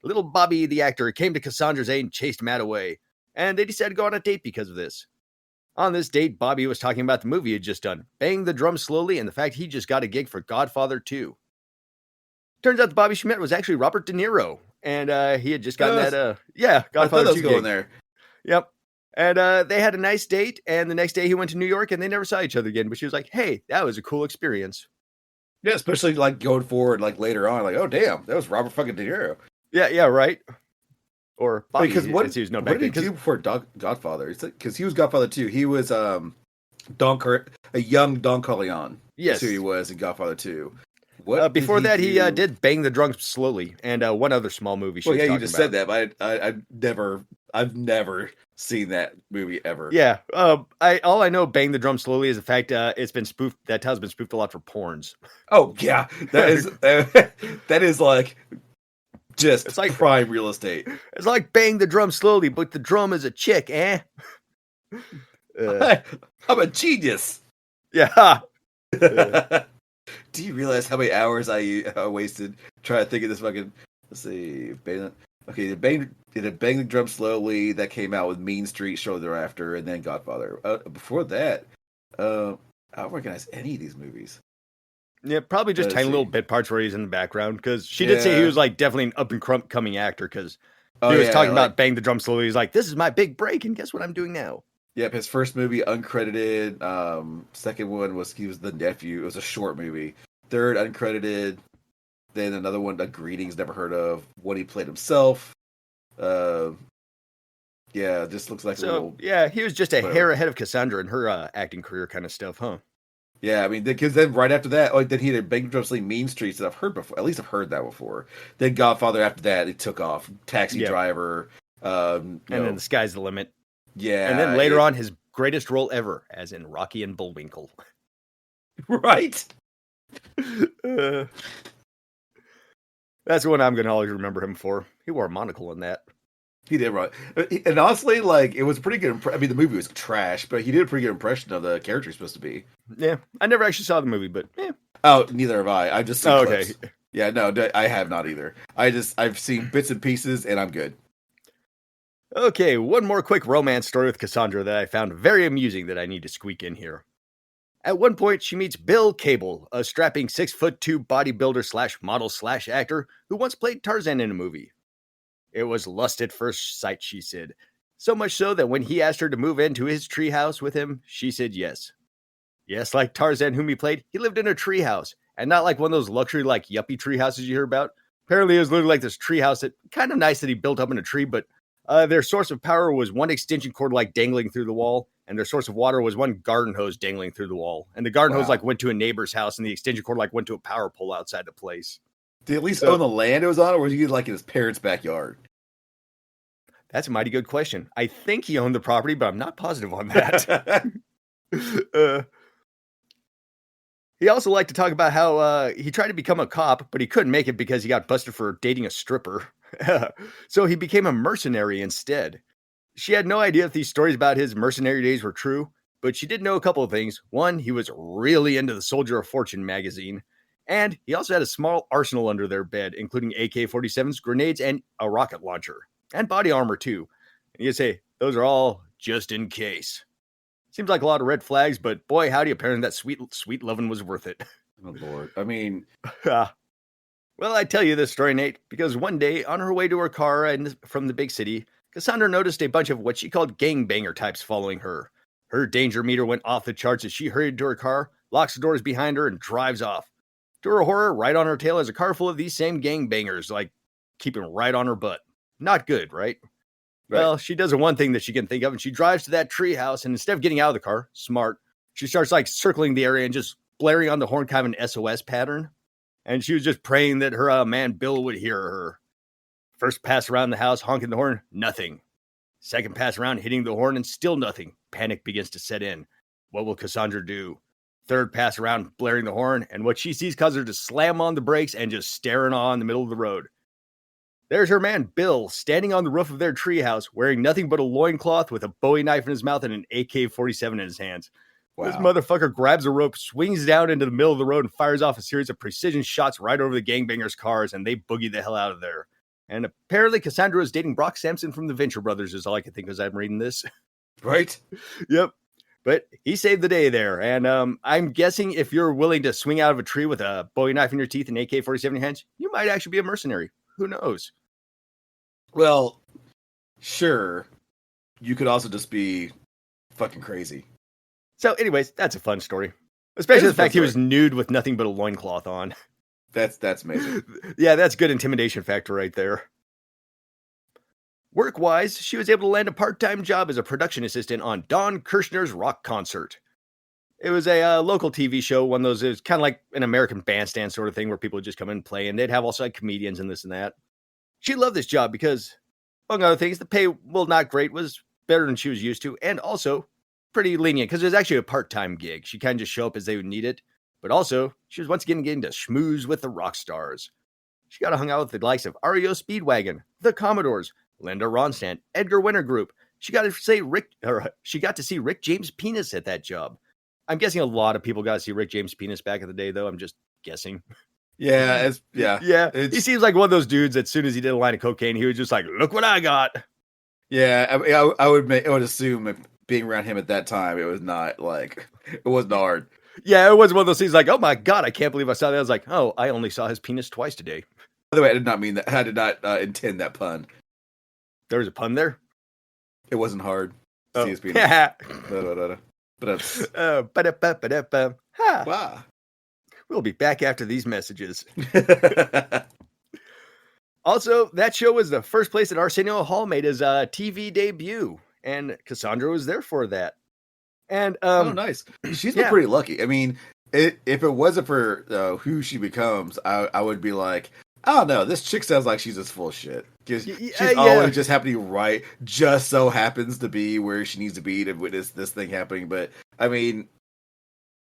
little Bobby, the actor, came to Cassandra's aid and chased Matt away. And they decided to go on a date because of this. On this date, Bobby was talking about the movie he had just done, Bang the Drum Slowly, and the fact he just got a gig for Godfather 2. Turns out the Bobby she met was actually Robert De Niro, and he had just gotten Godfather 2 going there. Yep. And they had a nice date, and the next day he went to New York, and they never saw each other again, but she was like, hey, that was a cool experience. Yeah, especially like going forward, like later on, like, oh, damn, that was Robert fucking De Niro. Yeah, right. Or Bobby, because what did he do before Godfather? Because he was Godfather 2. He was a young Don Corleone. Yes. That's who he was in Godfather 2. Before that, he did Bang the Drum Slowly and one other small movie. Well, yeah, you just said that, but I've never seen that movie ever. Yeah, all I know, Bang the Drum Slowly, is the fact it's been spoofed. That title's been spoofed a lot for porns. Oh yeah, that is like it's like prime real estate. It's like Bang the Drum Slowly, but the drum is a chick, eh? I'm a genius. Yeah. Do you realize how many hours I wasted trying to think of this fucking? Let's see, Bang the Drum Slowly, that came out with Mean Street shortly thereafter, and then Godfather. Before that, I don't recognize any of these movies. Yeah, probably just tiny little bit parts where he's in the background, because she did say he was like definitely an up and coming actor, because he was talking about Bang the Drum Slowly. He's like, this is my big break, and guess what I'm doing now? Yep, his first movie uncredited. Second one was he was the nephew. It was a short movie. Third uncredited. Then another one, A Greetings, never heard of. One he played himself. Yeah, this looks like a little. Yeah, he was just a hair ahead of Cassandra in her acting career, kind of stuff, huh? Yeah, I mean, because then right after that, then he had Bang the Drum Slowly, Mean Streets that I've heard before. At least I've heard that before. Then Godfather after that, it took off. Taxi Driver. And then The Sky's the Limit. Yeah. And then later on, his greatest role ever, as in Rocky and Bullwinkle. Right. That's the one I'm going to always remember him for. He wore a monocle in that. He did, right. And honestly, like, it was pretty good. I mean, the movie was trash, but he did a pretty good impression of the character he's supposed to be. Yeah. I never actually saw the movie, but yeah. Oh, neither have I. I've just seen clips. Okay. Yeah, no, I have not either. I've seen bits and pieces, and I'm good. Okay, one more quick romance story with Cassandra that I found very amusing that I need to squeak in here. At one point, she meets Bill Cable, a strapping 6'2" bodybuilder / model / actor who once played Tarzan in a movie. It was lust at first sight, she said. So much so that when he asked her to move into his treehouse with him, she said yes. Yes, like Tarzan, whom he played, he lived in a treehouse, and not like one of those luxury, like, yuppie treehouses you hear about. Apparently, it was literally like this treehouse that, kind of nice that he built up in a tree, but their source of power was one extension cord, like, dangling through the wall, and their source of water was one garden hose dangling through the wall. And the garden hose, like, went to a neighbor's house, and the extension cord, like, went to a power pole outside the place. Did he at least own the land it was on, or was he, like, in his parents' backyard? That's a mighty good question. I think he owned the property, but I'm not positive on that. Uh, he also liked to talk about how he tried to become a cop, but he couldn't make it because he got busted for dating a stripper. So he became a mercenary instead. She had no idea if these stories about his mercenary days were true, but she did know a couple of things. One, he was really into the Soldier of Fortune magazine, and he also had a small arsenal under their bed, including AK-47s, grenades, and a rocket launcher, and body armor too. And you say, those are all just in case. Seems like a lot of red flags, but boy, howdy, apparently that sweet lovin' was worth it. Oh Lord, I mean, Well, I tell you this story, Nate, because one day on her way to her car and from the big city, Cassandra noticed a bunch of what she called gangbanger types following her. Her danger meter went off the charts as she hurried to her car, locks the doors behind her, and drives off. To her horror, right on her tail is a car full of these same gangbangers, like keeping right on her butt. Not good, right? right. Well, she does the one thing that she can think of, and she drives to that treehouse, and instead of getting out of the car, smart, she starts like circling the area and just blaring on the horn, kind of an SOS pattern. And she was just praying that her man Bill would hear her. First pass around the house, honking the horn, nothing. Second pass around, hitting the horn, and still nothing. Panic begins to set in. What will Cassandra do? Third pass around, blaring the horn, and what she sees causes her to slam on the brakes and just staring on in the middle of the road. There's her man, Bill, standing on the roof of their treehouse, wearing nothing but a loincloth with a Bowie knife in his mouth and an AK-47 in his hands. Wow. This motherfucker grabs a rope, swings down into the middle of the road, and fires off a series of precision shots right over the gangbangers' cars, and they boogie the hell out of there. And apparently Cassandra is dating Brock Sampson from the Venture Brothers, is all I can think as I'm reading this. Right? Yep. But he saved the day there. And I'm guessing if you're willing to swing out of a tree with a Bowie knife in your teeth and AK-47 in your hands, you might actually be a mercenary. Who knows? Well, sure. You could also just be fucking crazy. So anyways, that's a fun story. Especially the fact he was nude with nothing but a loincloth on. That's amazing. Yeah, that's good intimidation factor right there. Work-wise, she was able to land a part-time job as a production assistant on Don Kirshner's rock concert. It was a local TV show, one of those, it was kind of like an American Bandstand sort of thing where people would just come in and play, and they'd have also like comedians and this and that. She loved this job because, among other things, the pay, well, not great, was better than she was used to, and also pretty lenient because it was actually a part-time gig. She kind of just show up as they would need it, but also she was once again getting to schmooze with the rock stars. She got to hang out with the likes of REO Speedwagon, the Commodores, Linda Ronstadt, Edgar Winter Group. She got to see Rick James' penis at that job. I'm guessing a lot of people got to see Rick James' penis back in the day, though. I'm just guessing. Yeah. He seems like one of those dudes. As soon as he did a line of cocaine, he was just like, "Look what I got." Yeah, I would assume if being around him at that time, it was not like it wasn't hard. Yeah, it was one of those things like, "Oh my god, I can't believe I saw that." I was like, "Oh, I only saw his penis twice today." By the way, I did not mean that. I did not intend that pun. There was a pun there. It wasn't hard. Oh. See his penis. Wow. We'll be back after these messages. Also, that show was the first place that Arsenio Hall made his TV debut, and Cassandra was there for that. And oh, nice. She's been pretty lucky. I mean, if it wasn't for who she becomes, I would be like, I don't know. This chick sounds like she's just full of shit. She's always just happening right. Just so happens to be where she needs to be to witness this thing happening. But I mean,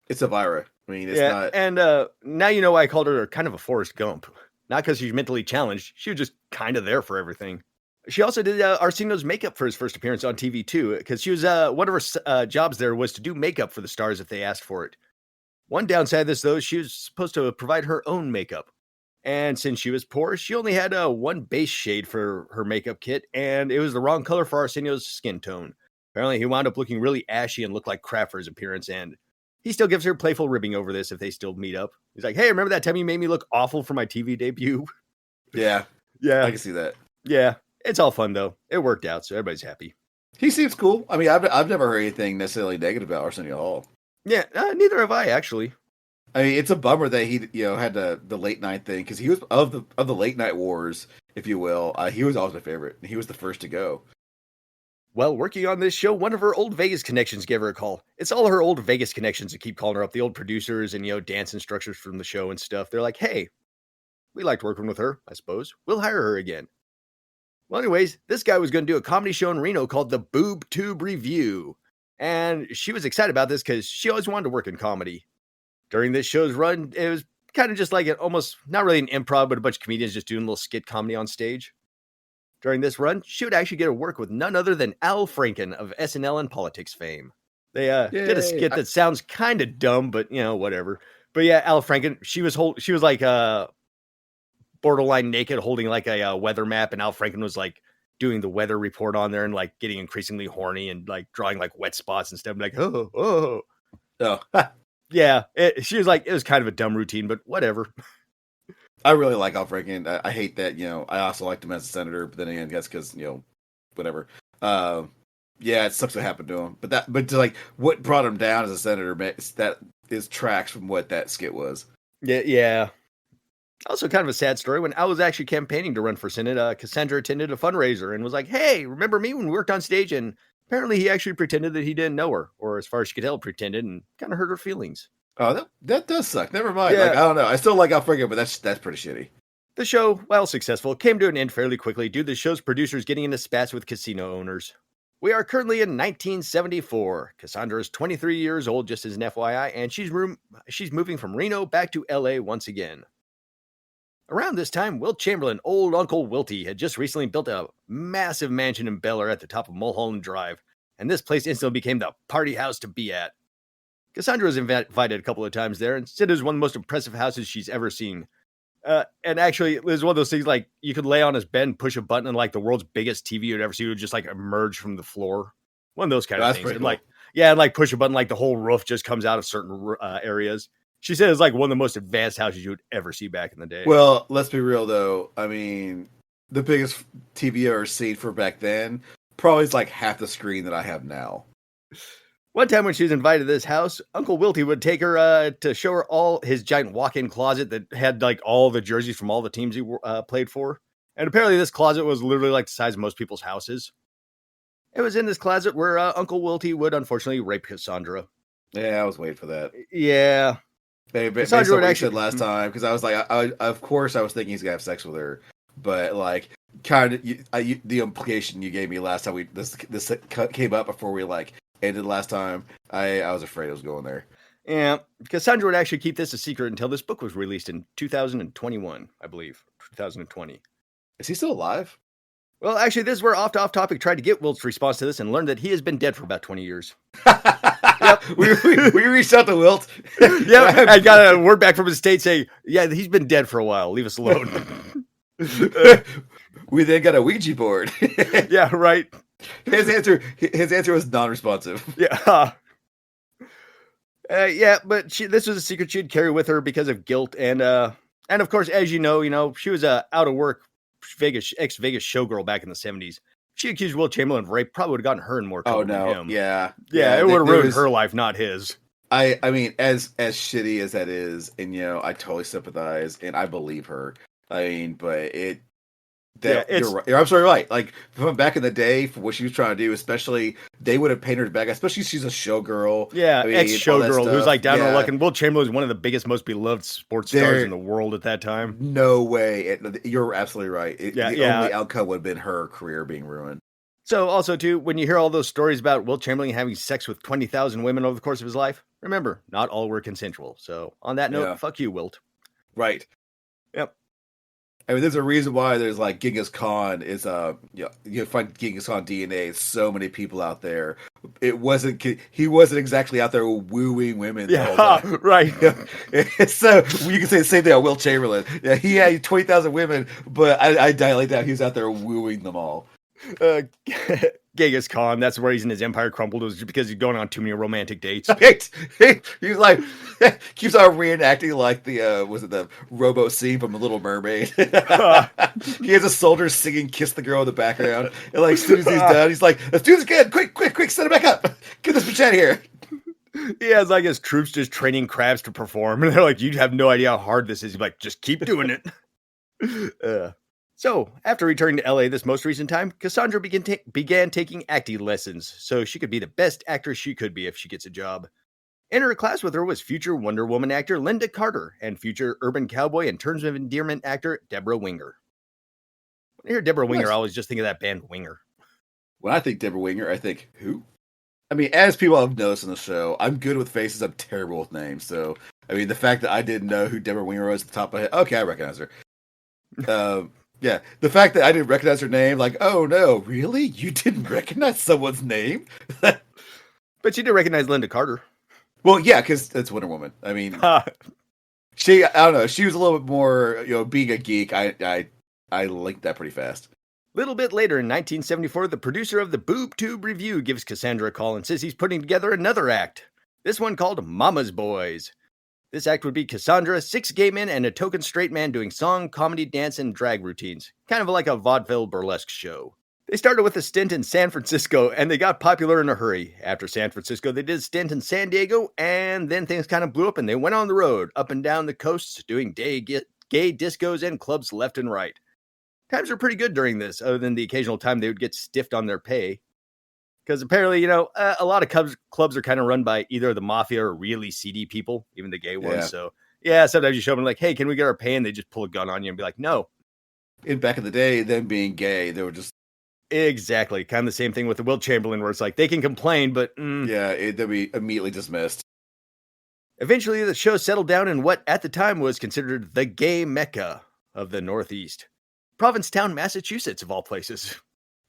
it's Elvira. I mean, it's not. And now you know why I called her kind of a Forrest Gump. Not because she's mentally challenged. She was just kind of there for everything. She also did Arsenio's makeup for his first appearance on TV too, because she was one of her jobs there was to do makeup for the stars if they asked for it. One downside of this, though, she was supposed to provide her own makeup. And since she was poor, she only had one base shade for her makeup kit, and it was the wrong color for Arsenio's skin tone. Apparently, he wound up looking really ashy and looked like crap for his appearance, and he still gives her playful ribbing over this if they still meet up. He's like, "Hey, remember that time you made me look awful for my TV debut?" Yeah. I can see that. Yeah. It's all fun, though. It worked out, so everybody's happy. He seems cool. I mean, I've never heard anything necessarily negative about Arsenio Hall. Yeah, neither have I, actually. I mean, it's a bummer that he, had the late night thing, because he was of the late night wars, if you will. He was always my favorite. He was the first to go. Well, working on this show, one of her old Vegas connections gave her a call. It's all her old Vegas connections that keep calling her up, the old producers and, dance instructors from the show and stuff. They're like, "Hey, we liked working with her, I suppose. We'll hire her again." Well, anyways, this guy was going to do a comedy show in Reno called the Boob Tube Review. And she was excited about this because she always wanted to work in comedy. During this show's run, it was kind of just like almost not really an improv, but a bunch of comedians just doing a little skit comedy on stage. During this run, she would actually get to work with none other than Al Franken of SNL and politics fame. They did a skit that sounds kind of dumb, but whatever. But yeah, Al Franken, she was like borderline naked, holding like a weather map, and Al Franken was like doing the weather report on there and like getting increasingly horny and like drawing like wet spots and stuff. Like oh. Yeah, she was like, it was kind of a dumb routine, but whatever. I really like Al Franken. I hate that, I also liked him as a senator, but then again, I guess because, whatever. Yeah, it sucks what happened to him. But to, like, what brought him down as a senator, that is tracks from what that skit was. Yeah. Also kind of a sad story. When I was actually campaigning to run for Senate, Cassandra attended a fundraiser and was like, hey, remember me when we worked on stage? And apparently he actually pretended that he didn't know her, or as far as she could tell, pretended, and kind of hurt her feelings. Oh, that does suck. Never mind. Yeah. Like, I don't know. I still like Al Franken, but that's pretty shitty. The show, while successful, came to an end fairly quickly due to the show's producers getting into spats with casino owners. We are currently in 1974. Cassandra is 23 years old, just as an FYI, and she's moving from Reno back to LA once again. Around this time, Wilt Chamberlain, old Uncle Wilty, had just recently built a massive mansion in Bel Air at the top of Mulholland Drive, and this place instantly became the party house to be at. Cassandra was invited a couple of times there, and said it was one of the most impressive houses she's ever seen. And actually, it was one of those things like you could lay on his bed and push a button, and like the world's biggest TV you'd ever see would just like emerge from the floor. One of those kind of things. And, like, yeah, and like push a button, like the whole roof just comes out of certain areas. She said it's like one of the most advanced houses you would ever see back in the day. Well, let's be real though. I mean, the biggest TV I ever seen for back then probably is like half the screen that I have now. One time when she was invited to this house, Uncle Wilty would take her to show her all his giant walk-in closet that had like all the jerseys from all the teams he played for. And apparently this closet was literally like the size of most people's houses. It was in this closet where Uncle Wilty would unfortunately rape Cassandra. Yeah, I was waiting for that. Yeah. Based on what you said last time, because I was like, of course I was thinking he's gonna have sex with her, but like, kind of the implication you gave me last time this came up before we like ended last time. I was afraid I was going there. Yeah, Cassandra would actually keep this a secret until this book was released in 2021, I believe, 2020. Is he still alive? Well, actually, this is where Off Topic tried to get Wilt's response to this and learned that he has been dead for about 20 years. Yep. we reached out to Wilt. Yeah, I got a word back from his estate saying, yeah, he's been dead for a while. Leave us alone. We then got a Ouija board. Yeah, right. His answer was non-responsive. Yeah. Yeah, but this was a secret she'd carry with her because of guilt. And of course, as you know, she was out of work ex-Vegas showgirl back in the 70s. She accused Wilt Chamberlain of rape, probably would have gotten her in more trouble than him. Yeah, it would have ruined her life, not his. I mean, as shitty as that is, and I totally sympathize, and I believe her. I mean, but you're right. You're absolutely right. Like from back in the day, for what she was trying to do, especially they would have painted her back. Especially she's a showgirl. Yeah, ex-showgirl who's like down on luck. And Wilt Chamberlain was one of the biggest, most beloved sports stars in the world at that time. No way. You're absolutely right. The only outcome would have been her career being ruined. So also too, when you hear all those stories about Wilt Chamberlain having sex with 20,000 women over the course of his life, remember, not all were consensual. So on that note, fuck you, Wilt. Right. Yep. I mean, there's a reason why there's like Genghis Khan is you find Genghis Khan DNA. So many people out there. He wasn't exactly out there wooing women. The whole time. Right. So you can say the same thing about Wilt Chamberlain. Yeah, he had 20,000 women, but I dilate that he was out there wooing them all. Genghis Khan, that's where he's in his empire crumbled, was because he's going on too many romantic dates. He's like keeps on reenacting like the rowboat scene from The Little Mermaid. He has a soldier singing "Kiss the Girl" in the background, and like as soon as he's done, he's like, "Let's do this again! Quick, set it back up! Get this bitch out of here!" He has like his troops just training crabs to perform, and they're like, "You have no idea how hard this is." He's like, "Just keep doing it." So, after returning to LA this most recent time, Cassandra began taking acting lessons so she could be the best actress she could be if she gets a job. In her class with her was future Wonder Woman actor Linda Carter and future Urban Cowboy and Terms of Endearment actor Deborah Winger. When I hear Deborah Winger, I always just think of that band Winger. When I think Deborah Winger, I think, who? I mean, as people have noticed in the show, I'm good with faces. I'm terrible with names. So, I mean, the fact that I didn't know who Deborah Winger was at the top of my head, okay, I recognize her. Yeah, the fact that I didn't recognize her name, like, oh no, really? You didn't recognize someone's name? But you did recognize Linda Carter. Well, yeah, because that's Wonder Woman. I mean, I don't know, she was a little bit more, being a geek. I linked that pretty fast. Little bit later in 1974, the producer of the Boob Tube Review gives Cassandra a call and says he's putting together another act. This one called Mama's Boys. This act would be Cassandra, 6 gay men, and a token straight man doing song, comedy, dance, and drag routines. Kind of like a vaudeville burlesque show. They started with a stint in San Francisco, and they got popular in a hurry. After San Francisco, they did a stint in San Diego, and then things kind of blew up, and they went on the road, up and down the coasts, doing gay discos and clubs left and right. Times were pretty good during this, other than the occasional time they would get stiffed on their pay. Because apparently, a lot of clubs are kind of run by either the mafia or really seedy people, even the gay ones. Yeah. So, yeah, sometimes you show them like, hey, can we get our pay? And they just pull a gun on you and be like, no. Back in the day, them being gay, they were just... Exactly. Kind of the same thing with the Wilt Chamberlain, where it's like, they can complain, but... Yeah, they'd be immediately dismissed. Eventually, the show settled down in what at the time was considered the gay mecca of the Northeast. Provincetown, Massachusetts, of all places.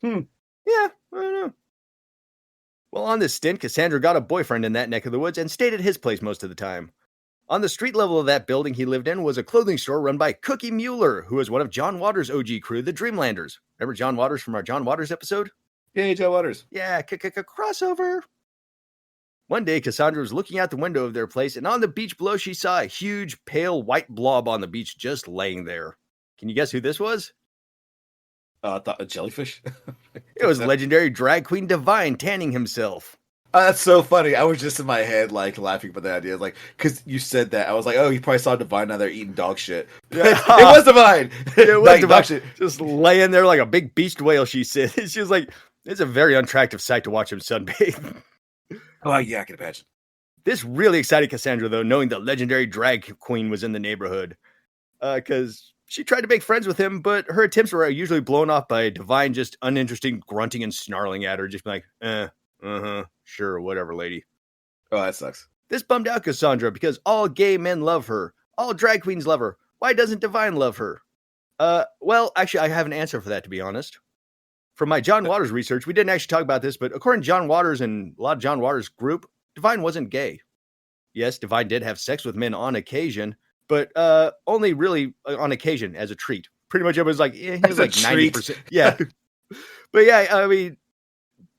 Yeah, I don't know. Well, on this stint, Cassandra got a boyfriend in that neck of the woods and stayed at his place most of the time. On the street level of that building he lived in was a clothing store run by Cookie Mueller, who was one of John Waters' OG crew, the Dreamlanders. Remember John Waters from our John Waters episode? Yay, John Waters. Yeah, crossover. One day, Cassandra was looking out the window of their place, and on the beach below, she saw a huge, pale, white blob on the beach just laying there. Can you guess who this was? I thought a jellyfish. It was legendary drag queen Divine tanning himself. That's so funny. I was just in my head, like, laughing about the idea. Like, because you said that. I was like, oh, you probably saw Divine down there eating dog shit. Yeah. It was Divine. It was Divine. Just laying there like a big beached whale, she said. She was like, it's a very unattractive sight to watch him sunbathe. Oh, yeah, I can imagine. This really excited Cassandra, though, knowing the legendary drag queen was in the neighborhood. Because she tried to make friends with him, but her attempts were usually blown off by Divine just uninteresting grunting and snarling at her, just like, sure, whatever, lady. Oh, that sucks. This bummed out Cassandra because all gay men love her. All drag queens love her. Why doesn't Divine love her? Well, actually, I have an answer for that, to be honest. From my John Waters research, we didn't actually talk about this, but according to John Waters and a lot of John Waters' group, Divine wasn't gay. Yes, Divine did have sex with men on occasion, but only really on occasion as a treat. Pretty much everyone's like, he was like 90%. Yeah. But yeah, I mean,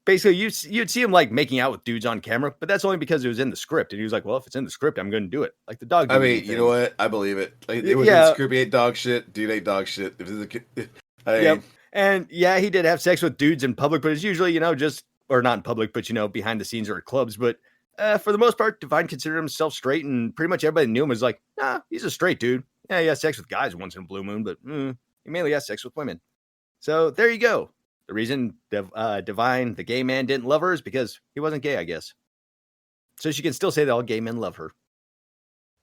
basically you'd see him like making out with dudes on camera, but that's only because it was in the script. And he was like, well, if it's in the script, I'm going to do it. Like the dog. I mean, you know what? I believe it. Like, it was in the script, he ate dog shit. Dude ate dog shit. Yep. And yeah, he did have sex with dudes in public, but it's usually, just, or not in public, but, behind the scenes or at clubs. But for the most part, Divine considered himself straight, and pretty much everybody knew him was like, nah, he's a straight dude. Yeah, he has sex with guys once in a blue moon, but he mainly has sex with women. So there you go. The reason Divine, the gay man, didn't love her is because he wasn't gay, I guess. So she can still say that all gay men love her.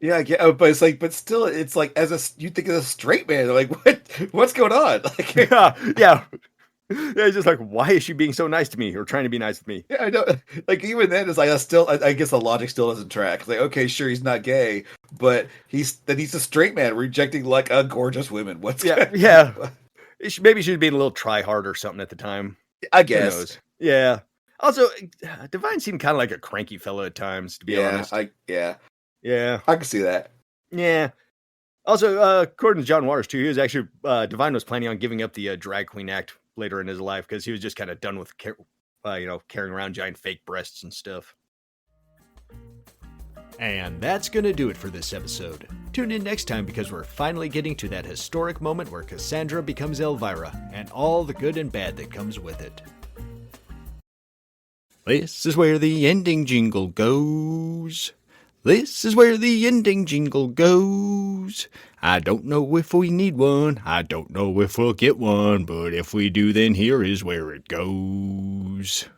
Yeah, but it's like, but still, it's like you think as a straight man, like what's going on? Like, yeah. It's just like, why is she being so nice to me or trying to be nice with me? Yeah, I know. Like, even then, it's like, I guess the logic still doesn't track. It's like, okay, sure, he's not gay, but he's a straight man rejecting like a gorgeous woman. Yeah. Maybe she was being a little try hard or something at the time. I guess. Who knows? Yeah. Also, Divine seemed kind of like a cranky fellow at times, to be honest. Yeah. I can see that. Yeah. Also, according to John Waters, too, he was actually, Divine was planning on giving up the drag queen act later in his life because he was just kind of done with, carrying around giant fake breasts and stuff. And that's going to do it for this episode. Tune in next time because we're finally getting to that historic moment where Cassandra becomes Elvira and all the good and bad that comes with it. This is where the ending jingle goes. This is where the ending jingle goes. I don't know if we need one. I don't know if we'll get one. But if we do, then here is where it goes.